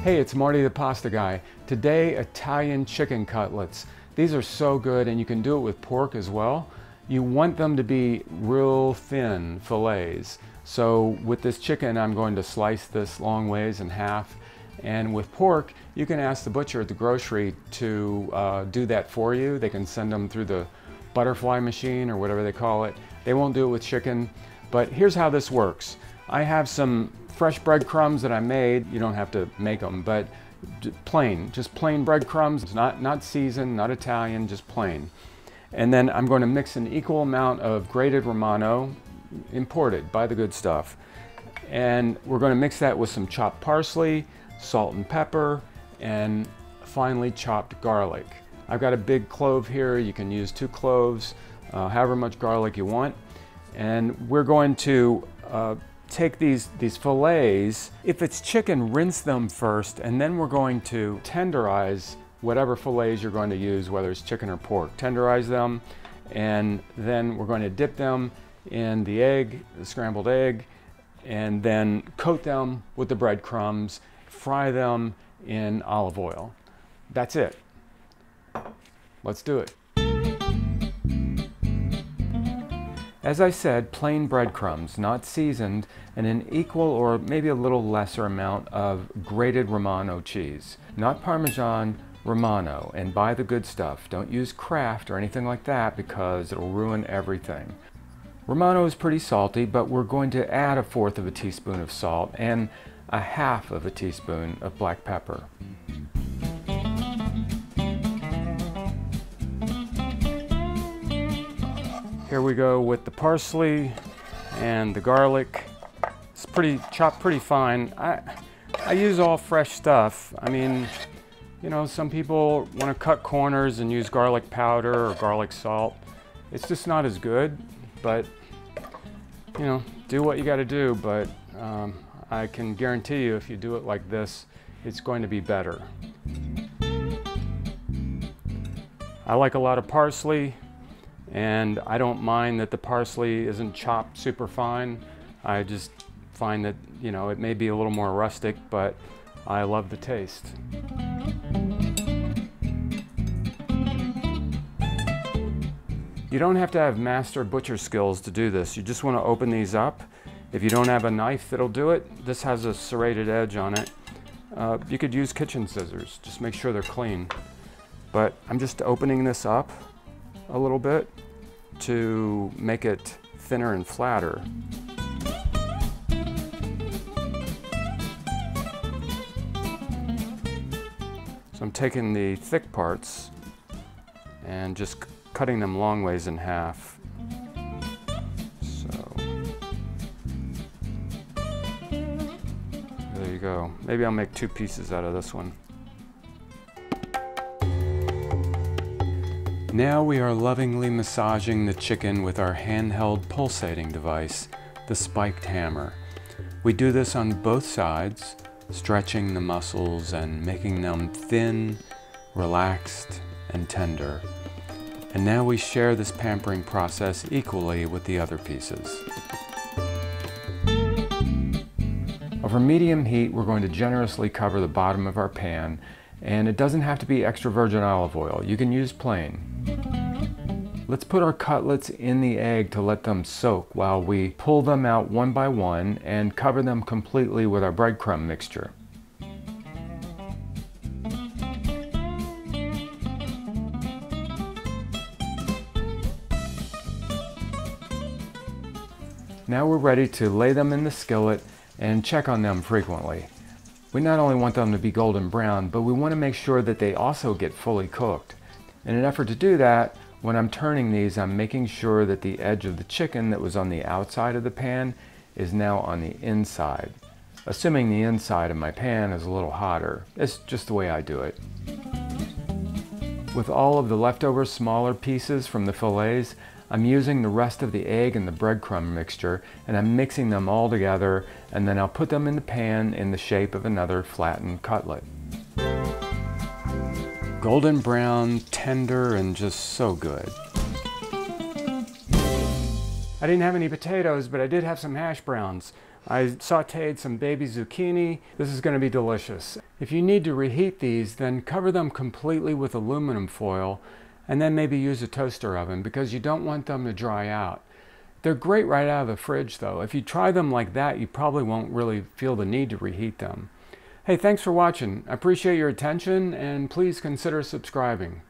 Hey, it's Marty the Pasta Guy. Today, Italian chicken cutlets. These are so good, and you can do it with pork as well. You want them to be real thin fillets. So with this chicken, I'm going to slice this long ways in half. And with pork, you can ask the butcher at the grocery to do that for you. They can send them through the butterfly machine or whatever they call it. They won't do it with chicken, but here's how this works. I have some fresh breadcrumbs that I made. You don't have to make them, but just plain breadcrumbs, not seasoned, not Italian, just plain. And then I'm going to mix an equal amount of grated Romano, imported, buy the good stuff. And we're going to mix that with some chopped parsley, salt and pepper, and finely chopped garlic. I've got a big clove here. You can use 2 cloves, however much garlic you want. And we're going to take these fillets. If it's chicken, rinse them first, and then we're going to tenderize whatever fillets you're going to use, whether it's chicken or pork. Tenderize them, and then we're going to dip them in the scrambled egg, and then coat them with the breadcrumbs, fry them in olive oil. That's it. Let's do it. As I said, plain breadcrumbs, not seasoned, and an equal or maybe a little lesser amount of grated Romano cheese. Not Parmesan, Romano, and buy the good stuff. Don't use Kraft or anything like that because it'll ruin everything. Romano is pretty salty, but we're going to add 1/4 teaspoon of salt and 1/2 teaspoon of black pepper. Here we go with the parsley and the garlic. It's chopped pretty fine. I use all fresh stuff. I mean, you know, some people want to cut corners and use garlic powder or garlic salt. It's just not as good, but you know, do what you got to do. But I can guarantee you, if you do it like this, it's going to be better. I like a lot of parsley. And I don't mind that the parsley isn't chopped super fine. I just find that, you know, it may be a little more rustic, but I love the taste. You don't have to have master butcher skills to do this. You just want to open these up. If you don't have a knife that'll do it, this has a serrated edge on it. You could use kitchen scissors. Just make sure they're clean. But I'm just opening this up a little bit to make it thinner and flatter. So I'm taking the thick parts and just cutting them long ways in half. So there you go. Maybe I'll make 2 pieces out of this one. Now we are lovingly massaging the chicken with our handheld pulsating device, the spiked hammer. We do this on both sides, stretching the muscles and making them thin, relaxed, and tender. And now we share this pampering process equally with the other pieces. Over medium heat, we're going to generously cover the bottom of our pan, and it doesn't have to be extra virgin olive oil. You can use plain. Let's put our cutlets in the egg to let them soak while we pull them out one by one and cover them completely with our breadcrumb mixture. Now we're ready to lay them in the skillet and check on them frequently. We not only want them to be golden brown, but we want to make sure that they also get fully cooked. In an effort to do that, when I'm turning these, I'm making sure that the edge of the chicken that was on the outside of the pan is now on the inside, assuming the inside of my pan is a little hotter. It's just the way I do it. With all of the leftover smaller pieces from the fillets, I'm using the rest of the egg and the breadcrumb mixture, and I'm mixing them all together, and then I'll put them in the pan in the shape of another flattened cutlet. Golden brown, tender, and just so good. I didn't have any potatoes, but I did have some hash browns. I sauteed some baby zucchini. This is going to be delicious. If you need to reheat these, then cover them completely with aluminum foil and then maybe use a toaster oven because you don't want them to dry out. They're great right out of the fridge though. If you try them like that, you probably won't really feel the need to reheat them. Hey, thanks for watching. I appreciate your attention and please consider subscribing.